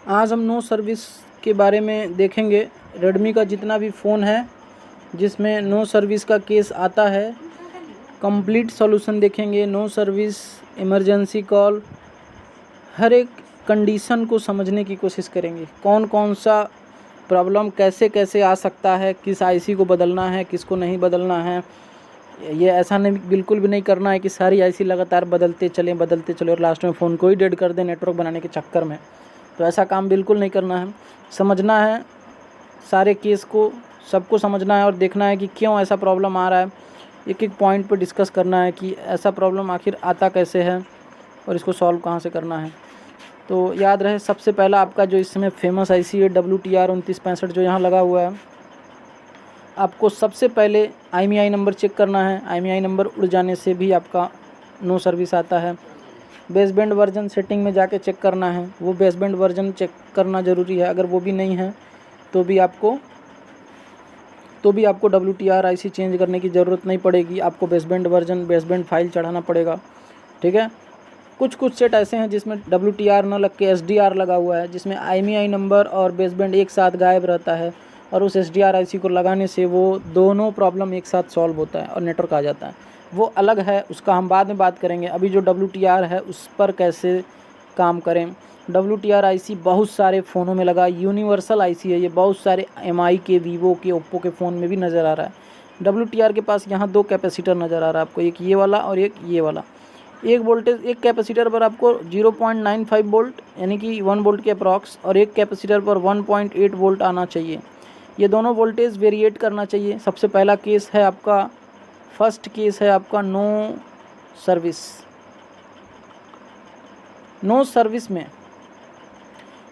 आज हम no service के बारे में देखेंगे। रेडमी का जितना भी फ़ोन है जिसमें नो सर्विस का केस आता है, कंप्लीट सॉल्यूशन देखेंगे। नो सर्विस, इमरजेंसी कॉल, हर एक कंडीशन को समझने की कोशिश करेंगे। कौन कौन सा प्रॉब्लम कैसे कैसे आ सकता है, किस आईसी को बदलना है, किसको नहीं बदलना है। ये ऐसा नहीं, बिल्कुल भी नहीं करना है कि सारी आईसी लगातार बदलते चलें और लास्ट में फ़ोन को ही डेड कर दें नेटवर्क बनाने के चक्कर में। तो ऐसा काम बिल्कुल नहीं करना है। समझना है सारे केस को, सबको समझना है और देखना है कि क्यों ऐसा प्रॉब्लम आ रहा है। एक एक पॉइंट पर डिस्कस करना है कि ऐसा प्रॉब्लम आखिर आता कैसे है और इसको सॉल्व कहाँ से करना है। तो याद रहे, सबसे पहला आपका जो इस समय फेमस आईसी है WTR 2965 जो यहाँ लगा हुआ है, आपको सबसे पहले IMEI नंबर चेक करना है। IMEI नंबर उड़ जाने से भी आपका नो सर्विस आता है। बेसबैंड वर्जन सेटिंग में जाके चेक करना है, वो बेसबैंड वर्जन चेक करना ज़रूरी है। अगर वो भी नहीं है तो भी आपको WTR आईसी चेंज करने की ज़रूरत नहीं पड़ेगी। आपको बेसबैंड वर्जन, बेसबैंड फाइल चढ़ाना पड़ेगा। ठीक है। कुछ सेट ऐसे हैं जिसमें WTR न लग के SDR लगा हुआ है, जिसमें IMEI नंबर और बेसबैंड एक साथ गायब रहता है और उस SDR आईसी को लगाने से वो दोनों प्रॉब्लम एक साथ सॉल्व होता है और नेटवर्क आ जाता है। वो अलग है, उसका हम बाद में बात करेंगे। अभी जो WTR है उस पर कैसे काम करें। WTR आईसी बहुत सारे फ़ोनों में लगा, यूनिवर्सल आईसी है ये। बहुत सारे MI के, वीवो के, ओप्पो के फ़ोन में भी नज़र आ रहा है। WTR के पास यहाँ 2 कैपेसिटर नज़र आ रहा है आपको, एक ये वाला और एक ये वाला। एक कैपेसिटर पर आपको 0.95 वोल्ट यानी कि 1 वोल्ट के अप्रॉक्स, और एक कैपेसिटर पर 1.8 वोल्ट आना चाहिए। ये दोनों वोल्टेज वेरिएट करना चाहिए। सबसे पहला केस है आपका, फर्स्ट केस है आपका नो सर्विस। नो सर्विस में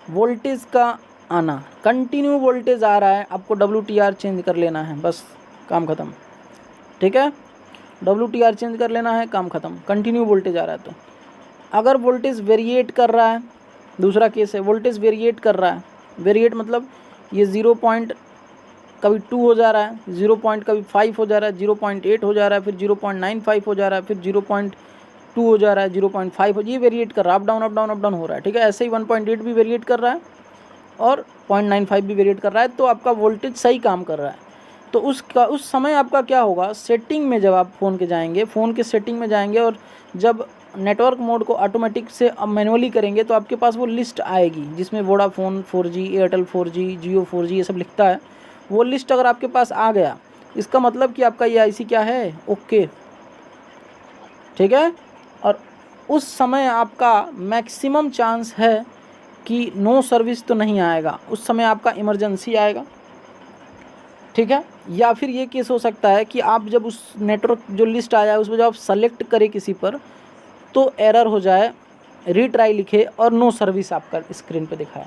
वोल्टेज का आना, कंटिन्यू वोल्टेज आ रहा है, आपको WTR चेंज कर लेना है, बस काम ख़त्म। ठीक है, WTR चेंज कर लेना है, काम ख़त्म। कंटिन्यू वोल्टेज आ रहा है तो अगर वोल्टेज वेरिएट कर रहा है, दूसरा केस है वोल्टेज वेरिएट कर रहा है। वेरिएट मतलब ये 0 पॉइंट कभी 2 हो जा रहा है, 0 पॉइंट कभी 5 हो जा रहा है, 0.8 हो जा रहा है, फिर 0.95 हो जा रहा है, फिर 0.2 हो जा रहा है, 0.5 ये वेरिएट कर रहा है, अप डाउन हो रहा है। ठीक है, ऐसे ही 1.8 भी वेरिएट कर रहा है और 0.95 भी वेरिएट कर रहा है, तो आपका वोल्टेज सही काम कर रहा है। तो उस समय आपका क्या होगा, सेटिंग में जब आप फ़ोन के सेटिंग में जाएंगे और जब नेटवर्क मोड को ऑटोमेटिक से अब मैनुअली करेंगे तो आपके पास वो लिस्ट आएगी जिसमें वोडाफोन 4G, एयरटेल 4G, जियो 4G ये सब लिखता है। वो लिस्ट अगर आपके पास आ गया, इसका मतलब कि आपका ये आईसी क्या है, ओके। ठीक है, और उस समय आपका मैक्सिमम चांस है कि नो सर्विस तो नहीं आएगा, उस समय आपका इमरजेंसी आएगा। ठीक है, या फिर ये केस हो सकता है कि आप जब उस नेटवर्क जो लिस्ट आया उसमें जब आप सेलेक्ट करें किसी पर तो एरर हो जाए, रीट्राई लिखे और नो सर्विस आपका स्क्रीन पे दिखाया।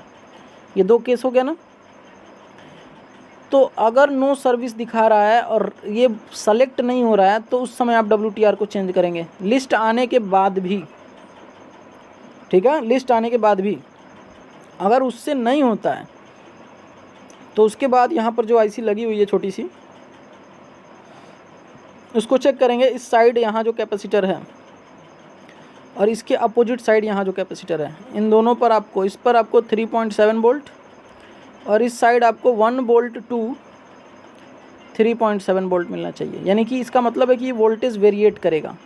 ये 2 केस हो गया ना। तो अगर नो सर्विस दिखा रहा है और ये सेलेक्ट नहीं हो रहा है तो उस समय आप WTR को चेंज करेंगे लिस्ट आने के बाद भी। ठीक है, लिस्ट आने के बाद भी अगर उससे नहीं होता है तो उसके बाद यहाँ पर जो आईसी लगी हुई है छोटी सी, उसको चेक करेंगे। इस साइड यहाँ जो कैपेसिटर है और इसके अपोजिट साइड यहाँ जो कैपेसिटर है, इन दोनों पर आपको, इस पर आपको 3.7 वोल्ट और इस साइड आपको 1 वोल्ट टू 3.7 वोल्ट मिलना चाहिए। यानी कि इसका मतलब है कि ये वोल्टेज वेरिएट करेगा,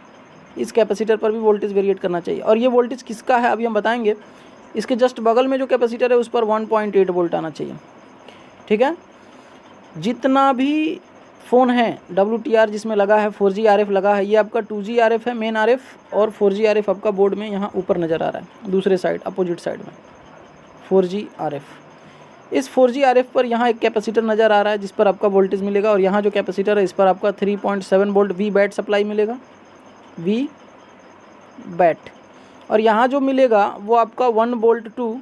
इस कैपेसिटर पर भी वोल्टेज वेरिएट करना चाहिए। और ये वोल्टेज किसका है अभी हम बताएंगे। इसके जस्ट बगल में जो कैपेसिटर है उस पर 1.8 वोल्ट आना चाहिए। ठीक है, जितना भी फ़ोन है WTR जिसमें लगा है 4G RF लगा है, ये आपका 2G RF है मेन RF, और 4G RF आपका बोर्ड में यहाँ ऊपर नज़र आ रहा है, दूसरे साइड अपोजिट साइड में 4G RF। इस 4G RF पर यहाँ एक कैपेसिटर नज़र आ रहा है जिस पर आपका वोल्टेज मिलेगा, और यहाँ जो कैपेसिटर है इस पर आपका 3.7 वोल्ट VBAT सप्लाई मिलेगा, VBAT। और यहाँ जो मिलेगा वो आपका 1 वोल्ट टू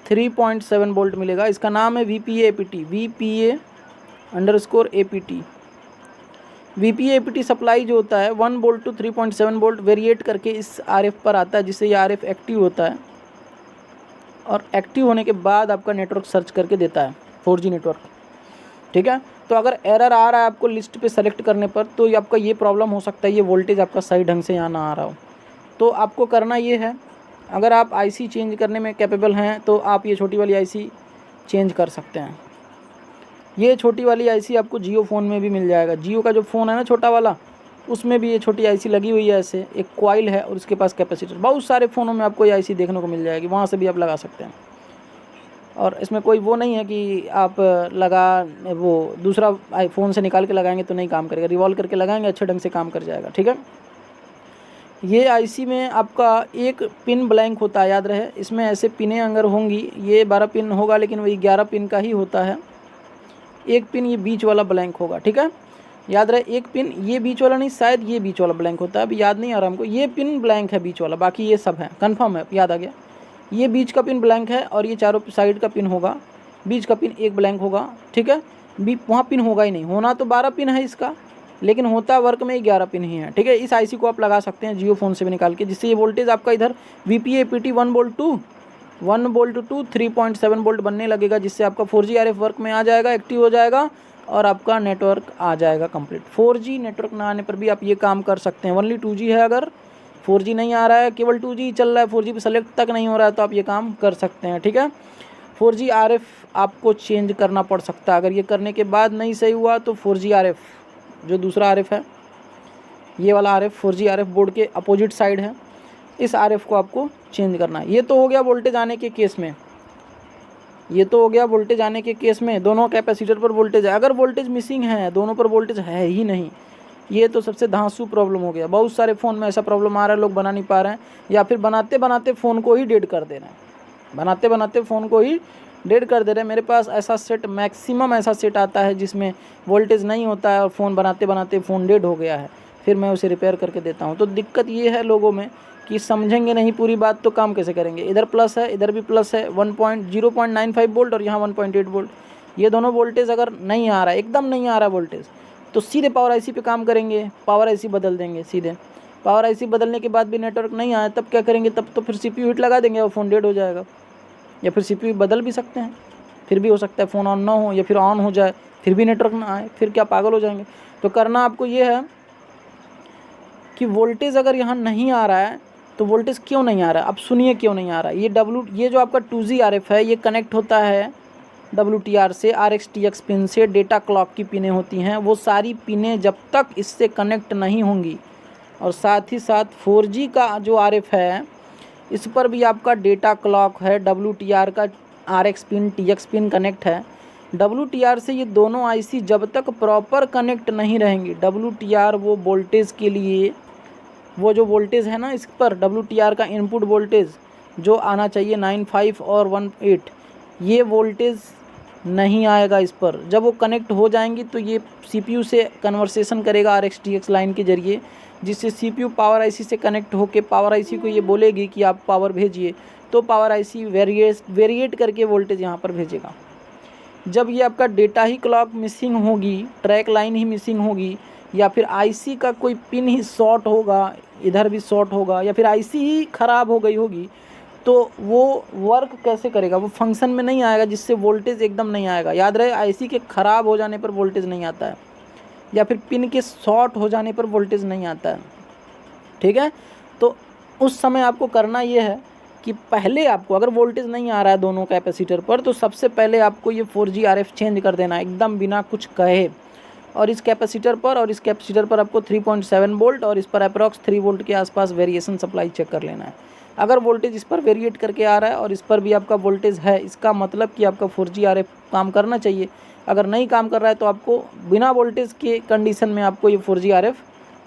3.7 वोल्ट मिलेगा। इसका नाम है VPA APT, VPA_APT। VPA APT supply जो होता है 1 वोल्ट टू 3.7 वोल्ट वेरिएट करके इस RF पर आता है, जिससे ये RF एक्टिव होता है और एक्टिव होने के बाद आपका नेटवर्क सर्च करके देता है 4G नेटवर्क। ठीक है, तो अगर एरर आ रहा है आपको लिस्ट पे सेलेक्ट करने पर तो आपका ये प्रॉब्लम हो सकता है, ये वोल्टेज आपका सही ढंग से यहाँ ना आ रहा हो। तो आपको करना ये है अगर आप आईसी चेंज करने में कैपेबल हैं तो आप ये छोटी वाली आईसी चेंज कर सकते हैं। ये छोटी वाली आईसी आपको जियो फ़ोन में भी मिल जाएगा। जियो का जो फ़ोन है ना छोटा वाला, उसमें भी ये छोटी आईसी लगी हुई है। ऐसे एक कॉइल है और उसके पास कैपेसिटर। बहुत सारे फ़ोनों में आपको ये आईसी देखने को मिल जाएगी, वहाँ से भी आप लगा सकते हैं। और इसमें कोई वो नहीं है कि आप वो दूसरा आईफोन से निकाल के लगाएंगे तो नहीं काम करेगा। रिवॉल्व करके लगाएंगे अच्छे ढंग से काम कर जाएगा। ठीक है। ये आईसी में आपका एक पिन ब्लैंक होता है, याद रहे। इसमें ऐसे पिनें अगर होंगी, ये 12 पिन होगा लेकिन वही 11 पिन का ही होता है। एक पिन ये बीच वाला ब्लैंक होगा। ठीक है, याद रहे। एक पिन ये बीच वाला नहीं, शायद ये बीच वाला ब्लैंक होता है, अभी याद नहीं आ रहा हमको। ये पिन ब्लैंक है बीच वाला, बाकी ये सब है कंफर्म है, याद आ गया। ये बीच का पिन ब्लैंक है और ये चारों साइड का पिन होगा। बीच का पिन एक ब्लैंक होगा। ठीक है, वहाँ पिन होगा ही नहीं। होना तो 12 पिन है इसका, लेकिन होता वर्क में 11 पिन ही है। ठीक है, इस आईसी को आप लगा सकते हैं जियो फ़ोन से भी निकाल के, जिससे ये वोल्टेज आपका इधर VPA APT 1 volt to 3.7 volt बनने लगेगा, जिससे आपका 4G RF वर्क में आ जाएगा, एक्टिव हो जाएगा और आपका नेटवर्क आ जाएगा कंप्लीट। 4G नेटवर्क ना आने पर भी आप ये काम कर सकते हैं। ओनली 2G है, अगर 4G नहीं आ रहा है, केवल 2G चल रहा है, 4G पे सेलेक्ट तक नहीं हो रहा है, तो आप ये काम कर सकते हैं। ठीक है, 4G RF आपको चेंज करना पड़ सकता है। अगर ये करने के बाद नहीं सही हुआ तो 4G RF जो दूसरा RF है, ये वाला RF 4G RF बोर्ड के अपोजिट साइड है, इस RF को आपको चेंज करना है। ये तो हो गया वोल्टेज आने के केस में, ये तो हो गया वोल्टेज आने के केस में। दोनों कैपेसिटर पर वोल्टेज है। अगर वोल्टेज मिसिंग है, दोनों पर वोल्टेज है ही नहीं, ये तो सबसे धांसू प्रॉब्लम हो गया। बहुत सारे फ़ोन में ऐसा प्रॉब्लम आ रहा है, लोग बना नहीं पा रहे हैं, या फिर बनाते बनाते फ़ोन को ही डेड कर दे रहे हैं। बनाते बनाते फ़ोन को ही डेड कर दे रहे हैं। मेरे पास ऐसा सेट, मैक्सिमम ऐसा सेट आता है जिसमें वोल्टेज नहीं होता है और फ़ोन बनाते बनाते फ़ोन डेड हो गया है, फिर मैं उसे रिपेयर करके देता हूँ। तो दिक्कत ये है लोगों में कि समझेंगे नहीं पूरी बात तो काम कैसे करेंगे। इधर प्लस है, इधर भी प्लस है, 0.95 वोल्ट और यहाँ 1.8 वोल्ट। ये दोनों वोल्टेज अगर नहीं आ रहा है, एकदम नहीं आ रहा वोल्टेज, तो सीधे पावर आईसी पे काम करेंगे, पावर आईसी बदल देंगे सीधे। पावर आईसी बदलने के बाद भी नेटवर्क नहीं आया, तब क्या करेंगे? तब तो फिर CPU हिट लगा देंगे और फ़ोन डेड हो जाएगा। या फिर CPU बदल भी सकते हैं, फिर भी हो सकता है फ़ोन ऑन ना हो, या फिर ऑन हो जाए फिर भी नेटवर्क ना आए, फिर क्या पागल हो जाएंगे? तो करना आपको ये है कि वोल्टेज अगर यहाँ नहीं आ रहा है तो वोल्टेज क्यों नहीं आ रहा है, अब सुनिए क्यों नहीं आ रहा है। ये जो आपका 2G RF है, ये कनेक्ट होता है WTR से, RX TX पिन से। डेटा क्लॉक की पिनें होती हैं, वो सारी पिनें जब तक इससे कनेक्ट नहीं होंगी, और साथ ही साथ 4G का जो RF है, इस पर भी आपका डेटा क्लॉक है, WTR का RX pin TX pin connect है। WTR से ये दोनों IC जब तक प्रॉपर कनेक्ट नहीं रहेंगी, WTR वो वोल्टेज के लिए, वो जो वोल्टेज है ना इस पर, WTR का इनपुट वोल्टेज जो आना चाहिए 95 और 18, ये वोल्टेज नहीं आएगा इस पर। जब वो कनेक्ट हो जाएंगी तो ये CPU से कन्वर्सेशन करेगा RX TX लाइन के ज़रिए, जिससे CPU पावर IC से कनेक्ट होकर पावर IC को ये बोलेगी कि आप पावर भेजिए, तो पावर IC वेरिएट करके वोल्टेज यहाँ पर भेजेगा। जब ये आपका डेटा ही क्लॉक मिसिंग होगी, ट्रैक लाइन ही मिसिंग होगी, या फिर IC का कोई पिन ही शॉर्ट होगा, इधर भी शॉर्ट होगा, या फिर IC ही ख़राब हो गई होगी, तो वो वर्क कैसे करेगा? वो फंक्शन में नहीं आएगा, जिससे वोल्टेज एकदम नहीं आएगा। याद रहे, IC के ख़राब हो जाने पर वोल्टेज नहीं आता है, या फिर पिन के शॉर्ट हो जाने पर वोल्टेज नहीं आता है। ठीक है, तो उस समय आपको करना ये है कि पहले आपको, अगर वोल्टेज नहीं आ रहा है दोनों कैपेसिटर पर, तो सबसे पहले आपको ये 4G RF चेंज कर देना है एकदम बिना कुछ कहे। और इस कैपेसिटर पर आपको 3.7 वोल्ट और इस पर अप्रॉक्स 3 वोल्ट के आसपास वेरिएशन सप्लाई चेक कर लेना है। अगर वोल्टेज इस पर वेरिएट करके आ रहा है और इस पर भी आपका वोल्टेज है, इसका मतलब कि आपका 4G RF काम करना चाहिए। अगर नहीं काम कर रहा है तो आपको बिना वोल्टेज के कंडीशन में आपको ये 4G RF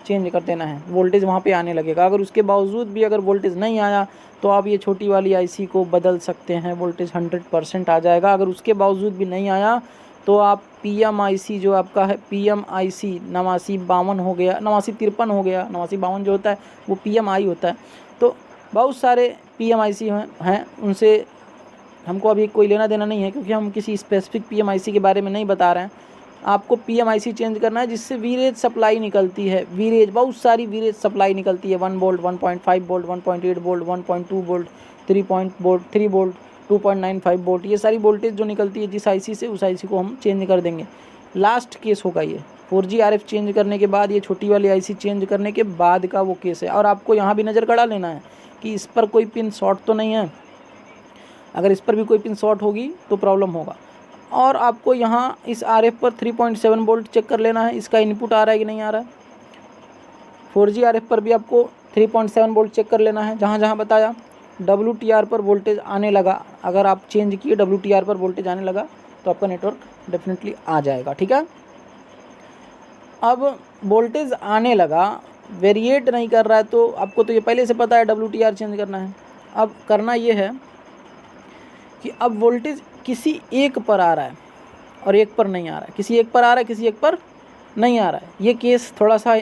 चेंज कर देना है, वोल्टेज वहाँ पे आने लगेगा। अगर उसके बावजूद भी अगर वोल्टेज नहीं आया तो आप ये छोटी वाली IC को बदल सकते हैं, वोल्टेज 100% आ जाएगा। अगर उसके बावजूद भी नहीं आया तो आप PMIC जो आपका है, PMIC 8952 हो गया, 8953 हो गया, 8952 जो होता है वो PMI होता है। तो बहुत सारे PMIC हैं, उनसे हमको अभी कोई लेना देना नहीं है, क्योंकि हम किसी स्पेसिफिक PMIC के बारे में नहीं बता रहे हैं। आपको PMIC चेंज करना है जिससे वीरेज सप्लाई निकलती है, वीरेज, बहुत सारी वीरेज सप्लाई निकलती है, 1 volt, 1.5 volt, 1.8 volt, 1.2 volt, 3 volt, 2.95 volt, ये सारी वोल्टेज जो निकलती है जिस IC से, उस IC को हम चेंज कर देंगे। लास्ट केस होगा ये 4G RF चेंज करने के बाद, ये छोटी वाली IC चेंज करने के बाद का वो केस है। और आपको यहाँ भी नज़र गड़ा लेना है कि इस पर कोई पिन शॉर्ट तो नहीं है। अगर इस पर भी कोई पिन शॉर्ट होगी तो प्रॉब्लम होगा। और आपको यहाँ इस RF पर 3.7 वोल्ट चेक कर लेना है, इसका इनपुट आ रहा है कि नहीं आ रहा है। 4G RF पर भी आपको 3.7 वोल्ट चेक कर लेना है। जहाँ जहाँ बताया WTR पर वोल्टेज आने लगा, अगर आप चेंज किए WTR पर वोल्टेज आने लगा तो आपका नेटवर्क डेफिनेटली आ जाएगा। ठीक है, अब वोल्टेज आने लगा, वेरिएट नहीं कर रहा है, तो आपको तो ये पहले से पता है WTR चेंज करना है। अब करना ये है कि अब वोल्टेज किसी एक पर आ रहा है और एक पर नहीं आ रहा है, किसी एक पर आ रहा है, किसी एक पर नहीं आ रहा है। ये केस थोड़ा सा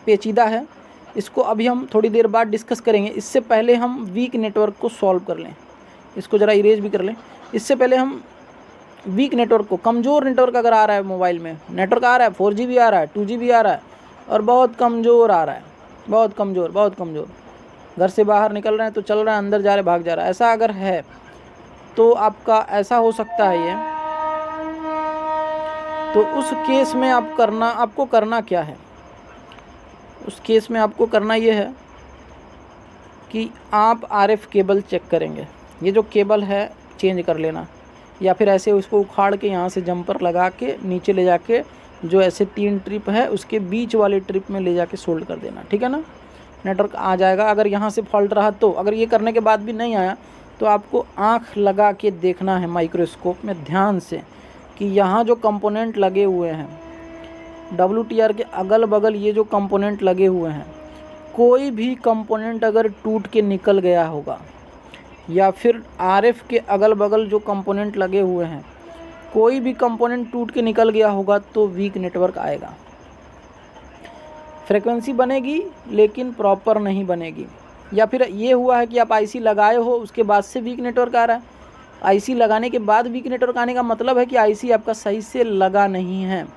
पेचीदा है, इसको अभी हम थोड़ी देर बाद डिस्कस करेंगे। इससे पहले हम वीक नेटवर्क को सॉल्व कर लें, इसको ज़रा इरेज भी कर लें। इससे पहले हम वीक नेटवर्क को, कमज़ोर नेटवर्क अगर आ रहा है मोबाइल में, नेटवर्क आ रहा है 4G भी आ रहा है, 2G भी आ रहा है और बहुत कमज़ोर आ रहा है, बहुत कमज़ोर, बहुत कमज़ोर, घर से बाहर निकल रहे हैं तो चल रहा है, अंदर जा रहे भाग जा रहा है, ऐसा अगर है तो आपका ऐसा हो सकता है ये। तो उस केस में आपको करना क्या है, उस केस में आपको करना ये है कि आप RF केबल चेक करेंगे। ये जो केबल है चेंज कर लेना, या फिर ऐसे उसको उखाड़ के यहाँ से जंपर लगा के नीचे ले जाके जो ऐसे 3 ट्रिप है उसके बीच वाले ट्रिप में ले जाके सोल्ड कर देना। ठीक है ना, नेटवर्क आ जाएगा। अगर यहाँ से फॉल्ट रहा तो, अगर ये करने के बाद भी नहीं आया तो आपको आँख लगा के देखना है माइक्रोस्कोप में ध्यान से कि यहाँ जो कंपोनेंट लगे हुए हैं WTR के अगल बगल, ये जो कंपोनेंट लगे हुए हैं, कोई भी कंपोनेंट अगर टूट के निकल गया होगा या फिर RF के अगल बगल जो कंपोनेंट लगे हुए हैं कोई भी कंपोनेंट टूट के निकल गया होगा तो वीक नेटवर्क आएगा। फ्रीक्वेंसी बनेगी लेकिन प्रॉपर नहीं बनेगी। या फिर ये हुआ है कि आप IC लगाए हो उसके बाद से वीक नेटवर्क आ रहा है। IC लगाने के बाद वीक नेटवर्क आने का मतलब है कि IC आपका सही से लगा नहीं है।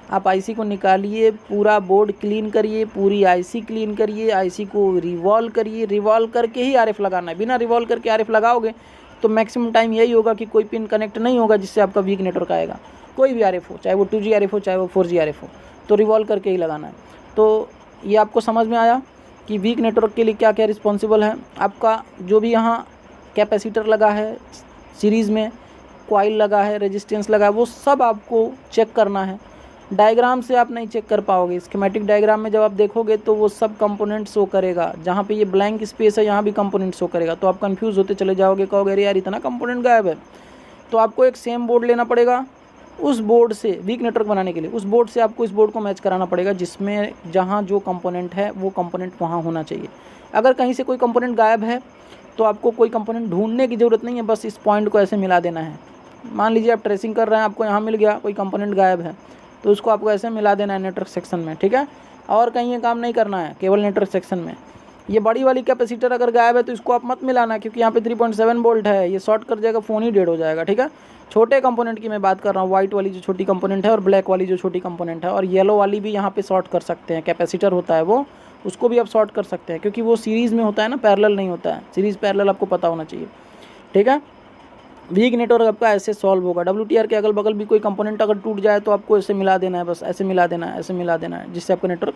आप IC को निकालिए, पूरा बोर्ड क्लीन करिए, पूरी IC क्लीन करिए, IC को रिवॉल्व करिए, रिवॉल्व करके ही RF लगाना है। बिना रिवॉल्व करके RF लगाओगे तो मैक्सिमम टाइम यही होगा कि कोई पिन कनेक्ट नहीं होगा जिससे आपका वीक नेटवर्क आएगा। कोई भी RF हो, चाहे वो 2G RF हो, चाहे वो 4G RF हो, तो रिवॉल्व करके ही लगाना है। तो ये आपको समझ में आया कि वीक नेटवर्क के लिए क्या क्या रिस्पॉन्सिबल है। आपका जो भी यहाँ कैपेसिटर लगा है सीरीज़ में, कॉइल लगा है, रेजिस्टेंस लगा है, वो सब आपको चेक करना है। डायग्राम से आप नहीं चेक कर पाओगे, स्कीमेटिक डायग्राम में जब आप देखोगे तो वो सब कंपोनेंट शो करेगा। जहाँ पे ये ब्लैंक स्पेस है यहाँ भी कंपोनेंट शो करेगा, तो आप कंफ्यूज होते चले जाओगे, कहोगे अरे यार इतना कंपोनेंट गायब है। तो आपको एक सेम बोर्ड लेना पड़ेगा, उस बोर्ड से वीक नेटवर्क बनाने के लिए उस बोर्ड से आपको इस बोर्ड को मैच कराना पड़ेगा, जिसमें जहाँ जो कंपोनेंट है वो कंपोनेंट वहाँ होना चाहिए। अगर कहीं से कोई कंपोनेंट गायब है तो आपको कोई कंपोनेंट ढूंढने की ज़रूरत नहीं है, बस इस पॉइंट को ऐसे मिला देना है। मान लीजिए आप ट्रेसिंग कर रहे हैं, आपको यहाँ मिल गया कोई कंपोनेंट गायब है, तो उसको आपको ऐसे मिला देना है नेटवर्क सेक्शन में। ठीक है, और कहीं ये काम नहीं करना है, केवल नेटवर्क सेक्शन में। ये बड़ी वाली कैपेसिटर अगर गायब है तो इसको आप मत मिलाना, क्योंकि यहाँ पे 3.7 वोल्ट है, ये शॉर्ट कर जाएगा, फ़ोन ही डेड हो जाएगा। ठीक है, छोटे कंपोनेंट की मैं बात कर रहा हूँ, वाइट वाली जो छोटी कंपोनेंट है और ब्लैक वाली जो छोटी कंपोनेंट है, और येलो वाली भी यहाँ पे शॉर्ट कर सकते हैं। कैपेसिटर होता है वो, उसको भी आप शॉर्ट कर सकते हैं, क्योंकि वो सीरीज़ में होता है ना, पैरेलल नहीं होता है। सीरीज़ पैरेलल आपको पता होना चाहिए। ठीक है, वीक नेटवर्क आपका ऐसे सॉल्व होगा। WTR के अगल बगल भी कोई कंपोनेंट अगर टूट जाए तो आपको ऐसे मिला देना है, बस ऐसे मिला देना है, ऐसे मिला देना है, जिससे आपका नेटवर्क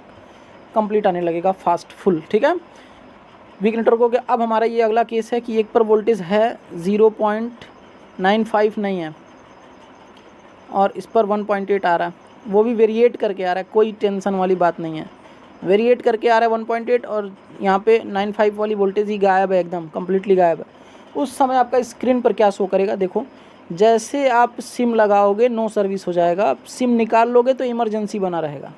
कंप्लीट आने लगेगा फास्ट फुल। ठीक है, वीक नेटवर्क हो गया। अब हमारा ये अगला केस है कि एक पर वोल्टेज है 0.95 नहीं है और इस पर 1.8 आ रहा है, वो भी वेरिएट करके आ रहा है, कोई टेंशन वाली बात नहीं है, वेरिएट करके आ रहा है 1.8, और यहाँ पे 95 वाली वोल्टेज ही गायब है, एकदम कम्प्लीटली गायब है। उस समय आपका स्क्रीन पर क्या शो करेगा, देखो, जैसे आप सिम लगाओगे नो सर्विस हो जाएगा, सिम निकाल लोगे तो इमरजेंसी बना रहेगा,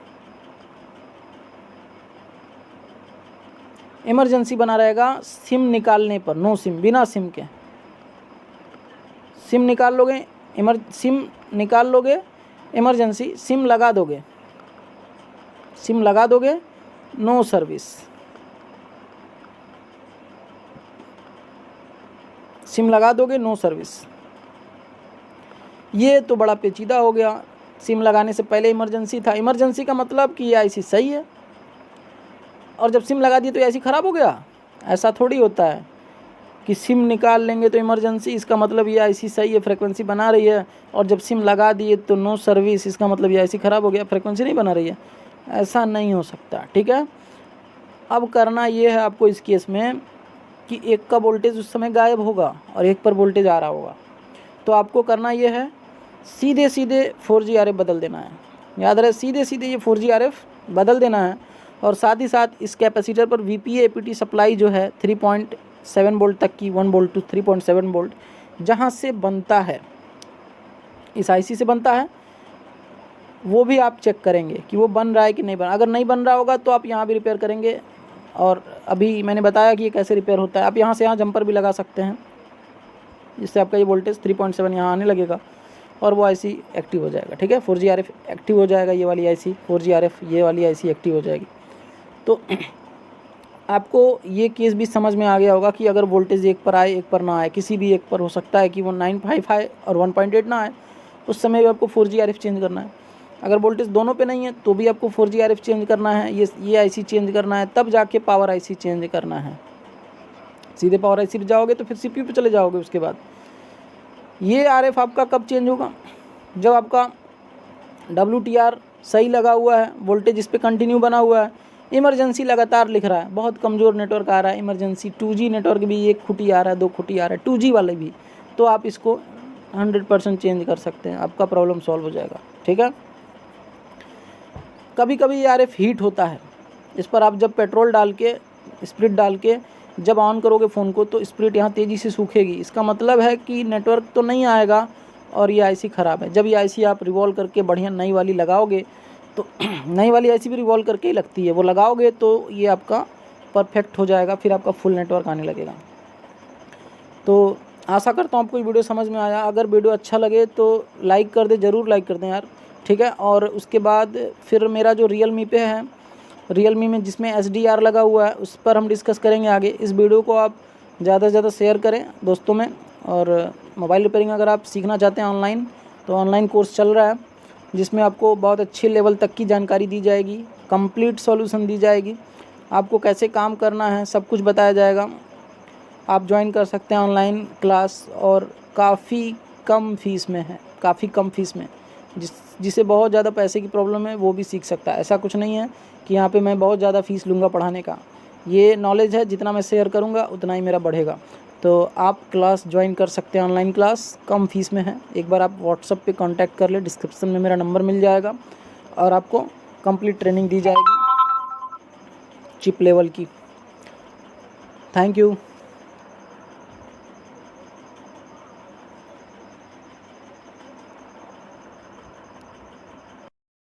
इमरजेंसी बना रहेगा। सिम निकालने पर नो सिम, बिना सिम के सिम निकाल लोगे, सिम निकाल लोगे इमरजेंसी, सिम लगा दोगे, सिम लगा दोगे नो सर्विस, सिम लगा दोगे नो सर्विस। ये तो बड़ा पेचीदा हो गया। सिम लगाने से पहले इमरजेंसी था, इमरजेंसी का मतलब कि ये IC सही है, और जब सिम लगा दिए तो ये IC ख़राब हो गया। ऐसा थोड़ी होता है कि सिम निकाल लेंगे तो इमरजेंसी, इसका मतलब ये IC सही है, फ्रीक्वेंसी बना रही है, और जब सिम लगा दिए तो नो सर्विस, इसका मतलब ये IC ख़राब हो गया, फ्रीक्वेंसी नहीं बना रही है। ऐसा नहीं हो सकता। ठीक है, अब करना ये है आपको इस केस में कि एक का वोल्टेज उस समय गायब होगा और एक पर वोल्टेज आ रहा होगा। तो आपको करना ये है, सीधे सीधे 4G RF बदल देना है। याद रहे, सीधे सीधे ये 4G RF बदल देना है। और साथ ही साथ इस कैपेसिटर पर VPA APT सप्लाई जो है 3.7 वोल्ट तक की, 1 वोल्ट टू 3.7 वोल्ट जहाँ से बनता है, इस IC से बनता है, वो भी आप चेक करेंगे कि वो बन रहा है कि नहीं बन। अगर नहीं बन रहा होगा तो आप यहाँ भी रिपेयर करेंगे। और अभी मैंने बताया कि ये कैसे रिपेयर होता है। आप यहाँ से यहाँ जंपर भी लगा सकते हैं, जिससे आपका ये वोल्टेज 3.7 यहाँ आने लगेगा और वो IC एक्टिव हो जाएगा। ठीक है, 4G RF एक्टिव हो जाएगा। ये वाली IC 4G RF, ये वाली IC एक्टिव हो जाएगी। तो आपको ये केस भी समझ में आ गया होगा कि अगर वोल्टेज एक पर आए, एक पर ना आए, किसी भी एक पर हो सकता है कि वो 9.5 आए और 1.8 ना आए, उस समय भी आपको 4G RF चेंज करना है। अगर वोल्टेज दोनों पे नहीं है तो भी आपको 4G RF चेंज करना है, ये IC चेंज करना है, तब जाके पावर IC चेंज करना है। सीधे पावर IC पे जाओगे तो फिर CPU पे चले जाओगे। उसके बाद ये RF आपका कब चेंज होगा? जब आपका WTR सही लगा हुआ है, वोल्टेज इस पर कंटिन्यू बना हुआ है, इमरजेंसी लगातार लिख रहा है, बहुत कमज़ोर नेटवर्क आ रहा है, इमरजेंसी 2G नेटवर्क भी 1 खुटी आ रहा है, 2 खुटी आ रहा है, 2G वाले भी, तो आप इसको 100% चेंज कर सकते हैं, आपका प्रॉब्लम सॉल्व हो जाएगा। ठीक है। कभी कभी ये RF हीट होता है, इस पर आप जब पेट्रोल डाल के, स्प्रिट डाल के जब ऑन करोगे फ़ोन को, तो स्प्रिट यहाँ तेज़ी से सूखेगी। इसका मतलब है कि नेटवर्क तो नहीं आएगा और ये IC ख़राब है। जब ये IC आप रिवॉल्व करके बढ़िया नई वाली लगाओगे तो नई वाली IC भी रिवॉल्व करके ही लगती है, वो लगाओगे तो ये आपका परफेक्ट हो जाएगा, फिर आपका फुल नेटवर्क आने लगेगा। तो आशा करता हूँ आपको ये वीडियो समझ में आया। अगर वीडियो अच्छा लगे तो लाइक कर दे, ज़रूर लाइक कर दें यार। ठीक है। और उसके बाद फिर मेरा जो Realme पे है, Realme में जिसमें SDR लगा हुआ है, उस पर हम डिस्कस करेंगे आगे। इस वीडियो को आप ज़्यादा से ज़्यादा शेयर करें दोस्तों में। और मोबाइल रिपेयरिंग अगर आप सीखना चाहते हैं ऑनलाइन, तो ऑनलाइन कोर्स चल रहा है, जिसमें आपको बहुत अच्छे लेवल तक की जानकारी दी जाएगी, कंप्लीट सॉल्यूशन दी जाएगी, आपको कैसे काम करना है सब कुछ बताया जाएगा। आप ज्वाइन कर सकते हैं ऑनलाइन क्लास, और काफ़ी कम फीस में है, काफ़ी कम फीस में। जिसे बहुत ज़्यादा पैसे की प्रॉब्लम है वो भी सीख सकता है। ऐसा कुछ नहीं है कि यहाँ पे मैं बहुत ज़्यादा फ़ीस लूँगा पढ़ाने का। ये नॉलेज है, जितना मैं शेयर करूँगा उतना ही मेरा बढ़ेगा। तो आप क्लास ज्वाइन कर सकते हैं, ऑनलाइन क्लास कम फीस में है। एक बार आप व्हाट्सएप पे कांटेक्ट कर ले, डिस्क्रिप्शन में मेरा नंबर मिल जाएगा और आपको कंप्लीट ट्रेनिंग दी जाएगी चिप लेवल की। Thank you.